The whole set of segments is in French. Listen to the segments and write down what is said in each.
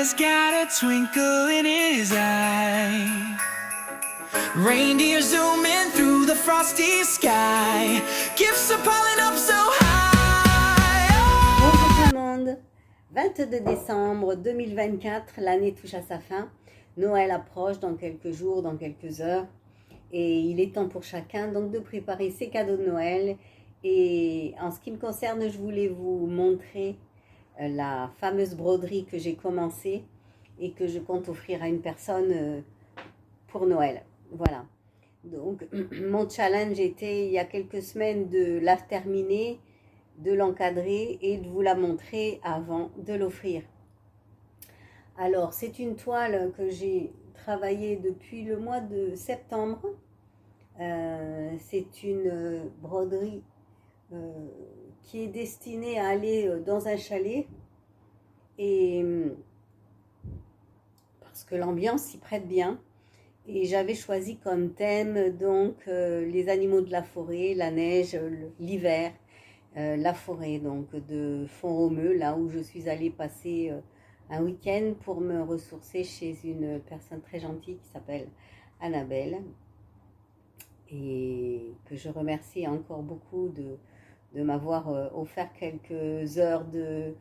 Santa's got a twinkle in his eye. Reindeer zooming through the frosty sky. Gifts are piling up so high. Bonjour tout le monde. 22 décembre 2024, l'année touche à sa fin. Noël approche dans quelques jours, dans quelques heures. Et il est temps pour chacun donc de préparer ses cadeaux de Noël. Et en ce qui me concerne, je voulais vous montrer la fameuse broderie que j'ai commencée et que je compte offrir à une personne pour Noël. Voilà. Donc, mon challenge était il y a quelques semaines de la terminer, de l'encadrer et de vous la montrer avant de l'offrir. Alors, c'est une toile que j'ai travaillée depuis le mois de septembre. C'est une broderie qui est destinée à aller dans un chalet et parce que l'ambiance s'y prête bien. Et j'avais choisi comme thème donc les animaux de la forêt, la neige, l'hiver, la forêt donc de Font-Romeu, là où je suis allée passer un week-end pour me ressourcer chez une personne très gentille qui s'appelle Annabelle et que je remercie encore beaucoup de m'avoir offert quelques heures de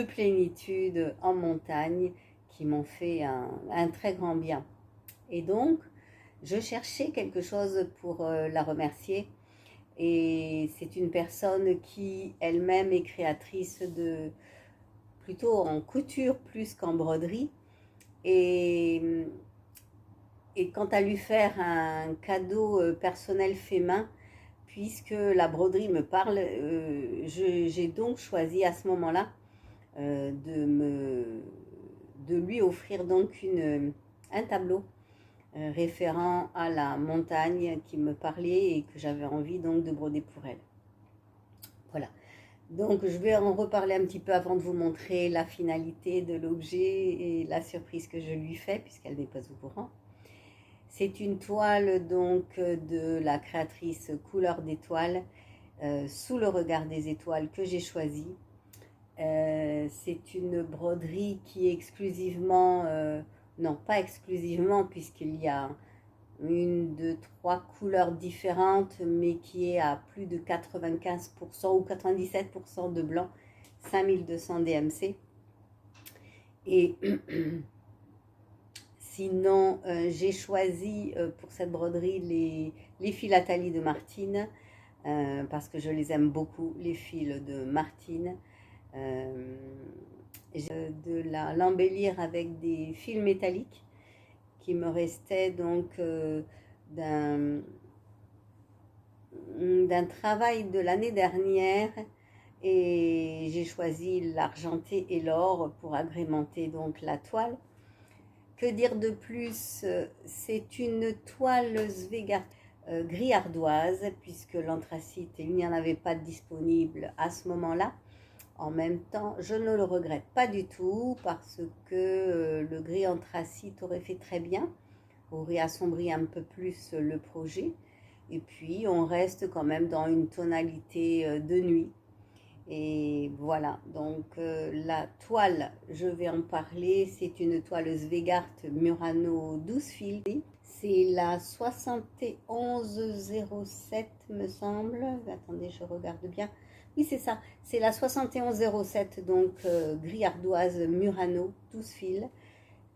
plénitude en montagne qui m'ont fait un très grand bien. Et donc, je cherchais quelque chose pour la remercier. Et c'est une personne qui elle-même est créatrice plutôt en couture plus qu'en broderie. Et quant à lui faire un cadeau personnel fait main, puisque la broderie me parle, j'ai donc choisi à ce moment-là de lui offrir donc un tableau référent à la montagne qui me parlait et que j'avais envie donc de broder pour elle. Voilà. Donc je vais en reparler un petit peu avant de vous montrer la finalité de l'objet et la surprise que je lui fais puisqu'elle n'est pas au courant. C'est une toile donc de la créatrice Couleur d'étoiles sous le regard des étoiles que j'ai choisie. C'est une broderie qui est exclusivement non, pas exclusivement, puisqu'il y a une, deux, trois couleurs différentes, mais qui est à plus de 95% ou 97% de blanc, 5200 DMC. Et sinon, j'ai choisi pour cette broderie les philatalies de Martine, parce que je les aime beaucoup, les fils de Martine. De l'embellir avec des fils métalliques qui me restaient donc d'un travail de l'année dernière et j'ai choisi l'argenté et l'or pour agrémenter donc la toile. Que dire de plus? C'est une toile Zweigart gris ardoise puisque l'anthracite il n'y en avait pas disponible à ce moment-là. En même temps, je ne le regrette pas du tout parce que le gris anthracite aurait fait très bien, aurait assombri un peu plus le projet. Et puis, on reste quand même dans une tonalité de nuit. Et voilà, donc la toile, je vais en parler, c'est une toile Zweigart Murano 12 fils. C'est la 7107 me semble. Attendez, je regarde bien. Oui, c'est ça. C'est la 7107, donc gris ardoise Murano, 12 fils,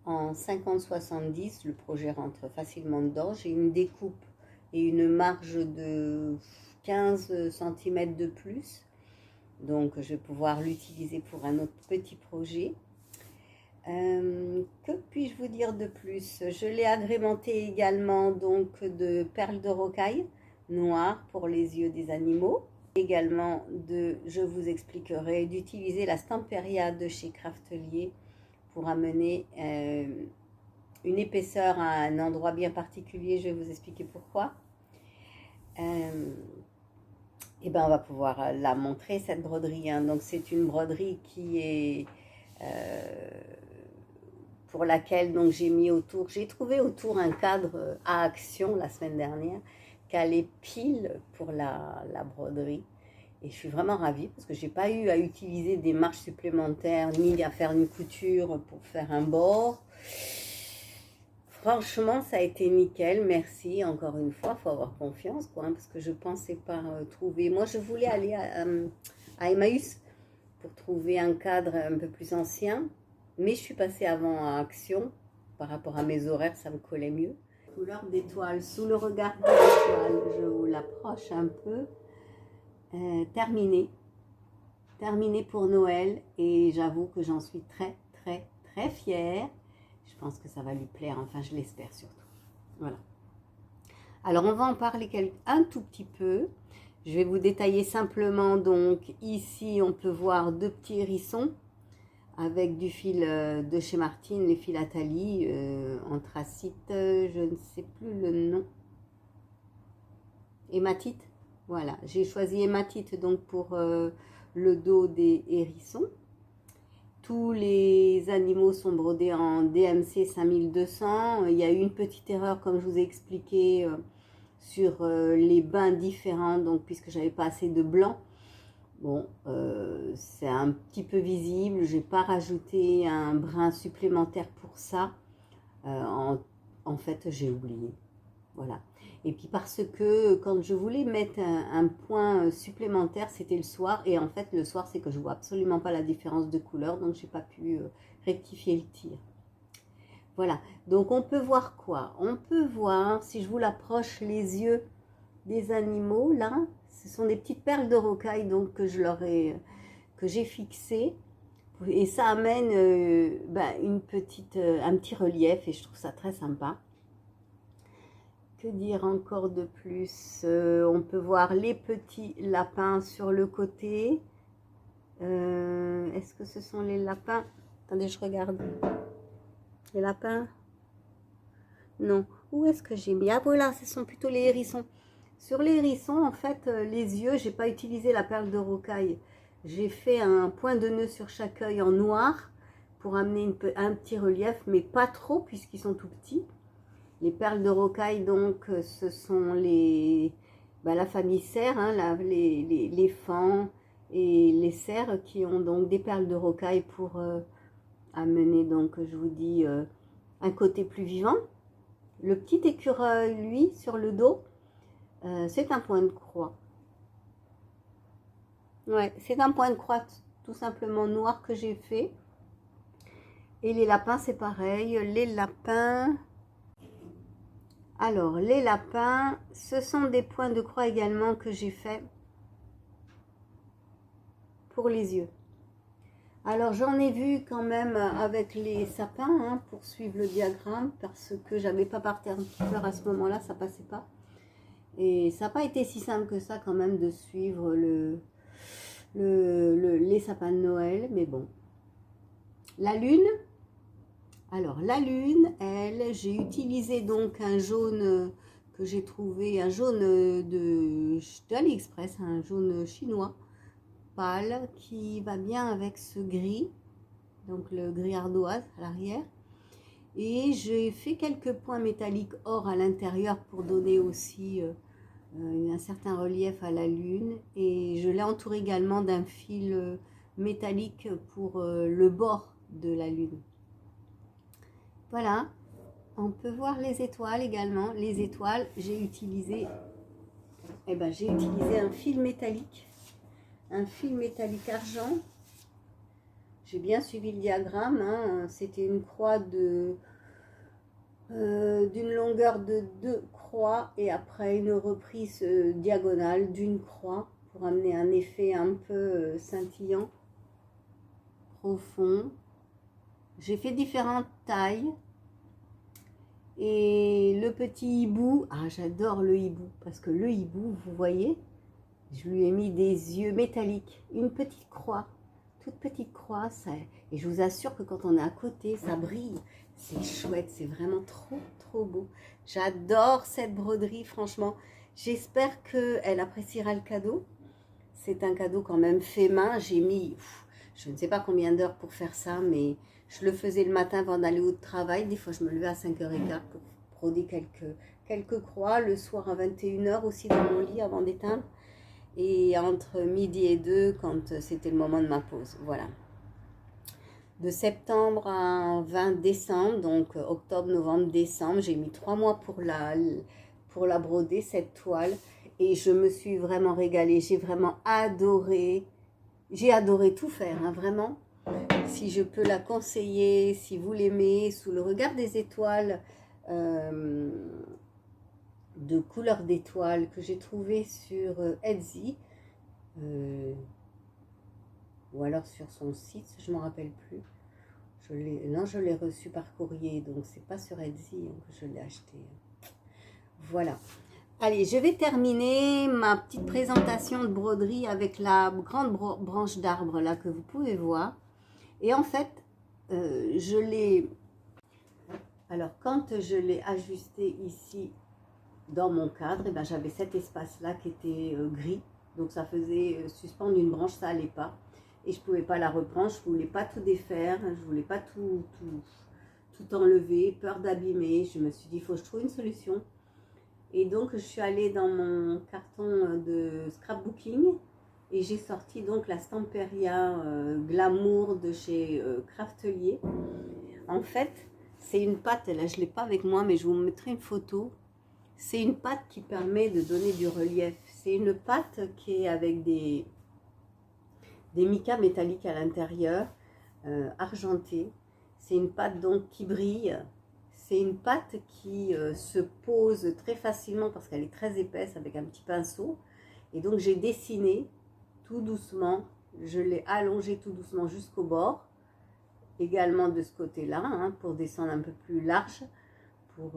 en 50-70. Le projet rentre facilement dedans. J'ai une découpe et une marge de 15 cm de plus. Donc, je vais pouvoir l'utiliser pour un autre petit projet. Que puis-je vous dire de plus? Je l'ai agrémenté également donc de perles de rocaille noires pour les yeux des animaux. Également je vous expliquerai d'utiliser la Stamperia de chez Craftelier pour amener une épaisseur à un endroit bien particulier. Je vais vous expliquer pourquoi. Et ben on va pouvoir la montrer cette broderie. Hein. Donc c'est une broderie qui est pour laquelle donc j'ai mis autour. J'ai trouvé autour un cadre à action la semaine dernière qui allait pile pour la broderie Et je suis vraiment ravie parce que j'ai pas eu à utiliser des marches supplémentaires ni à faire une couture pour faire un bord. Franchement, ça a été nickel, merci. Encore une fois, il faut avoir confiance, quoi, hein, parce que je pensais pas trouver. Moi, je voulais aller à Emmaüs pour trouver un cadre un peu plus ancien, mais je suis passée avant à Action. Par rapport à mes horaires, ça me collait mieux. Couleur d'étoile, sous le regard de l'étoile, je vous l'approche un peu. Terminé. Terminé pour Noël et j'avoue que j'en suis très, très, très fière. Je pense que ça va lui plaire, enfin je l'espère surtout. Voilà. Alors on va en parler un tout petit peu. Je vais vous détailler simplement. Donc ici on peut voir 2 petits hérissons avec du fil de chez Martine, les fils Atali, anthracite, je ne sais plus le nom. Hématite. Voilà, j'ai choisi hématite donc pour le dos des hérissons. Tous les animaux sont brodés en DMC 5200. Il y a eu une petite erreur, comme je vous ai expliqué, sur les bains différents, donc puisque j'avais pas assez de blanc. Bon, c'est un petit peu visible. J'ai pas rajouté un brin supplémentaire pour ça. En fait, j'ai oublié. Voilà. Et puis parce que quand je voulais mettre un point supplémentaire, c'était le soir. Et en fait, le soir, c'est que je vois absolument pas la différence de couleur. Donc, j'ai pas pu rectifier le tir. Voilà. Donc, on peut voir quoi? On peut voir, si je vous l'approche, les yeux des animaux, là. Ce sont des petites perles de rocaille donc, que j'ai fixées. Et ça amène un petit relief. Et je trouve ça très sympa. Que dire encore de plus? On peut voir les petits lapins sur le côté. Est-ce que ce sont les lapins? Attendez, je regarde. Les lapins? Non. Où est-ce que j'ai mis? Ah voilà, ce sont plutôt les hérissons. Sur les hérissons, en fait, les yeux, j'ai pas utilisé la perle de rocaille. J'ai fait un point de nœud sur chaque œil en noir pour amener un petit relief, mais pas trop puisqu'ils sont tout petits. Les perles de rocaille, donc, ce sont la famille cerf, hein, les fans et les cerfs qui ont donc des perles de rocaille pour amener, donc, je vous dis, un côté plus vivant. Le petit écureuil, lui, sur le dos, c'est un point de croix. Ouais, c'est un point de croix tout simplement noir que j'ai fait. Et les lapins, c'est pareil. Les lapins... Alors, les lapins, ce sont des points de croix également que j'ai fait pour les yeux. Alors, j'en ai vu quand même avec les sapins, hein, pour suivre le diagramme, parce que j'avais pas parti un petit peu à ce moment-là, ça passait pas. Et ça n'a pas été si simple que ça quand même de suivre les sapins de Noël, mais bon. La lune... Alors, la lune, elle, j'ai utilisé donc un jaune que j'ai trouvé, un jaune d'AliExpress, un jaune chinois pâle qui va bien avec ce gris, donc le gris ardoise à l'arrière. Et j'ai fait quelques points métalliques or à l'intérieur pour donner aussi un certain relief à la lune. Et je l'ai entouré également d'un fil métallique pour le bord de la lune. Voilà, on peut voir les étoiles également. Les étoiles, j'ai utilisé un fil métallique argent. J'ai bien suivi le diagramme, hein. C'était une croix d'une longueur de 2 croix et après une reprise diagonale d'une croix pour amener un effet un peu scintillant, profond. J'ai fait différentes tailles. Et le petit hibou, ah j'adore le hibou, parce que le hibou, vous voyez, je lui ai mis des yeux métalliques, une petite croix, toute petite croix, ça, et je vous assure que quand on est à côté, ça brille, c'est chouette, c'est vraiment trop, trop beau. J'adore cette broderie, franchement, j'espère qu'elle appréciera le cadeau. C'est un cadeau quand même fait main, j'ai mis, je ne sais pas combien d'heures pour faire ça, mais... Je le faisais le matin avant d'aller au travail. Des fois, je me levais à 5h15 pour broder quelques croix. Le soir à 21h aussi dans mon lit avant d'éteindre. et entre midi et 2 quand c'était le moment de ma pause. Voilà. De septembre à 20 décembre, donc octobre, novembre, décembre, j'ai mis 3 mois pour la broder, cette toile. Et je me suis vraiment régalée, j'ai vraiment adoré. J'ai adoré tout faire, hein, vraiment. Si je peux la conseiller, si vous l'aimez, sous le regard des étoiles, de couleur d'étoiles que j'ai trouvé sur Etsy, ou alors sur son site, je ne m'en rappelle plus. Non, je l'ai reçu par courrier, donc c'est pas sur Etsy que je l'ai acheté. Voilà. Allez, je vais terminer ma petite présentation de broderie avec la grande branche d'arbre là que vous pouvez voir. Et en fait, je l'ai... Alors, quand je l'ai ajusté ici dans mon cadre, et ben, j'avais cet espace-là qui était gris. Donc, ça faisait suspendre une branche, ça n'allait pas. Et je ne pouvais pas la reprendre, je ne voulais pas tout défaire, je ne voulais pas tout enlever, peur d'abîmer. Je me suis dit, il faut que je trouve une solution. Et donc, je suis allée dans mon carton de scrapbooking et j'ai sorti donc la Stamperia Glamour de chez Craftelier. En fait, c'est une pâte, là je ne l'ai pas avec moi, mais je vous mettrai une photo. C'est une pâte qui permet de donner du relief. C'est une pâte qui est avec des micas métalliques à l'intérieur, argentés. C'est une pâte donc qui brille. C'est une pâte qui se pose très facilement parce qu'elle est très épaisse avec un petit pinceau. Et donc j'ai dessiné tout doucement, je l'ai allongée tout doucement jusqu'au bord. Également de ce côté-là, hein, pour descendre un peu plus large, pour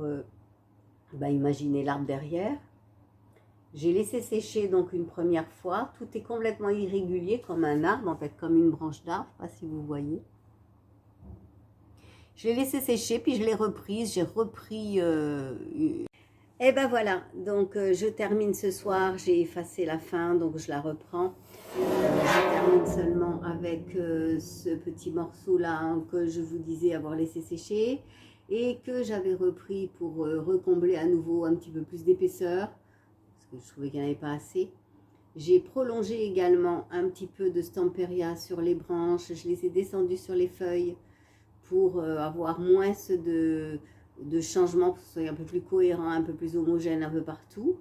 imaginer l'arbre derrière. J'ai laissé sécher donc une première fois. Tout est complètement irrégulier comme un arbre, en fait, comme une branche d'arbre, je ne sais pas si vous voyez. Je l'ai laissé sécher, puis je l'ai reprise. J'ai repris... Et ben voilà, donc je termine ce soir. J'ai effacé la fin, donc je la reprends. Je termine seulement avec ce petit morceau-là hein, que je vous disais avoir laissé sécher et que j'avais repris pour recombler à nouveau un petit peu plus d'épaisseur parce que je trouvais qu'il n'y en avait pas assez. J'ai prolongé également un petit peu de Stamperia sur les branches. Je les ai descendues sur les feuilles pour avoir moins de changements, pour que ce soit un peu plus cohérent, un peu plus homogène un peu partout.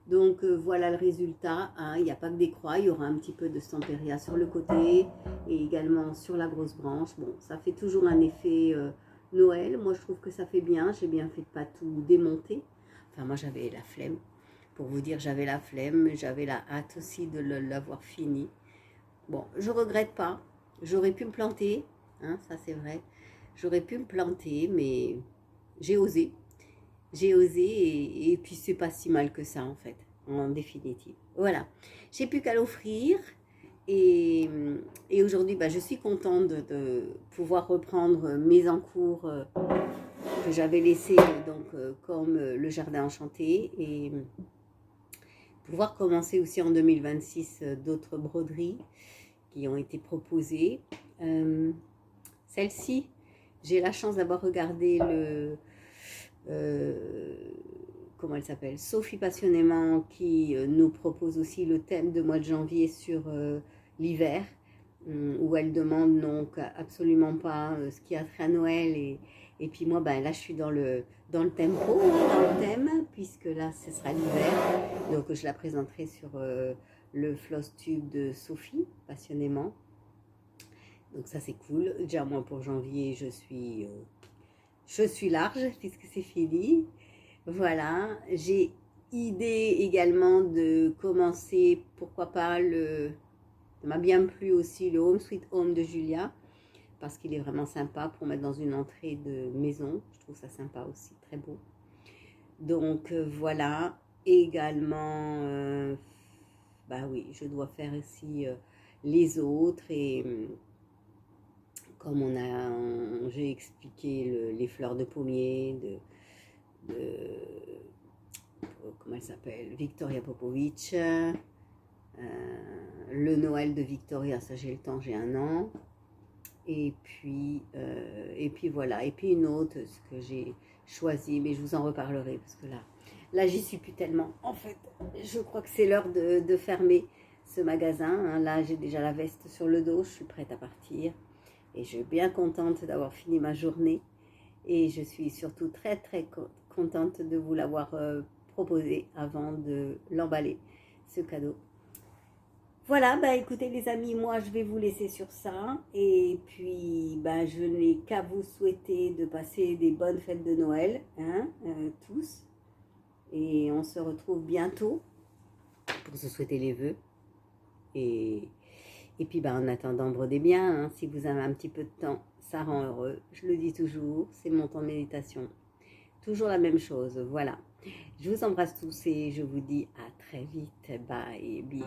Donc voilà le résultat, hein. Il n'y a pas que des croix, il y aura un petit peu de Stamperia sur le côté et également sur la grosse branche. Bon, ça fait toujours un effet Noël, moi je trouve que ça fait bien, j'ai bien fait de pas tout démonter. Enfin moi j'avais la flemme, pour vous dire j'avais la flemme, j'avais la hâte aussi de l'avoir fini. Bon, je regrette pas, j'aurais pu me planter, hein, ça c'est vrai, j'aurais pu me planter mais j'ai osé. J'ai osé et puis c'est pas si mal que ça en fait, en définitive. Voilà, j'ai plus qu'à l'offrir et aujourd'hui je suis contente de pouvoir reprendre mes encours que j'avais laissés donc, comme le jardin enchanté et pouvoir commencer aussi en 2026 d'autres broderies qui ont été proposées. Celle-ci, j'ai la chance d'avoir regardé comment elle s'appelle, Sophie Passionnément, qui nous propose aussi le thème de mois de janvier sur l'hiver, où elle demande donc absolument pas ce qui a trait à Noël et puis moi là je suis dans le tempo, dans le thème, puisque là ce sera l'hiver, donc je la présenterai sur le floss tube de Sophie Passionnément. Donc ça c'est cool. Déjà moi pour janvier je suis large puisque c'est fini. Voilà, j'ai idée également de commencer, pourquoi pas, ça m'a bien plu aussi, le Home Sweet Home de Julia, parce qu'il est vraiment sympa pour mettre dans une entrée de maison. Je trouve ça sympa aussi, très beau. Donc voilà, également, oui, je dois faire aussi les autres et... Comme j'ai expliqué les fleurs de pommier comment elle s'appelle, Victoria Popovic, le Noël de Victoria, ça j'ai le temps, j'ai 1 an, et puis voilà, et puis une autre, ce que j'ai choisi, mais je vous en reparlerai parce que là j'y suis plus tellement en fait. Je crois que c'est l'heure de fermer ce magasin, hein. Là, j'ai déjà la veste sur le dos, je suis prête à partir. Et je suis bien contente d'avoir fini ma journée. Et je suis surtout très très contente de vous l'avoir proposé avant de l'emballer, ce cadeau. Voilà, bah écoutez les amis, moi je vais vous laisser sur ça. Et puis, bah, je n'ai qu'à vous souhaiter de passer des bonnes fêtes de Noël, hein, tous. Et on se retrouve bientôt pour se souhaiter les vœux. Et puis bah, en attendant, brodez bien, hein, si vous avez un petit peu de temps, ça rend heureux. Je le dis toujours, c'est mon temps de méditation. Toujours la même chose, voilà. Je vous embrasse tous et je vous dis à très vite. Bye, bisous.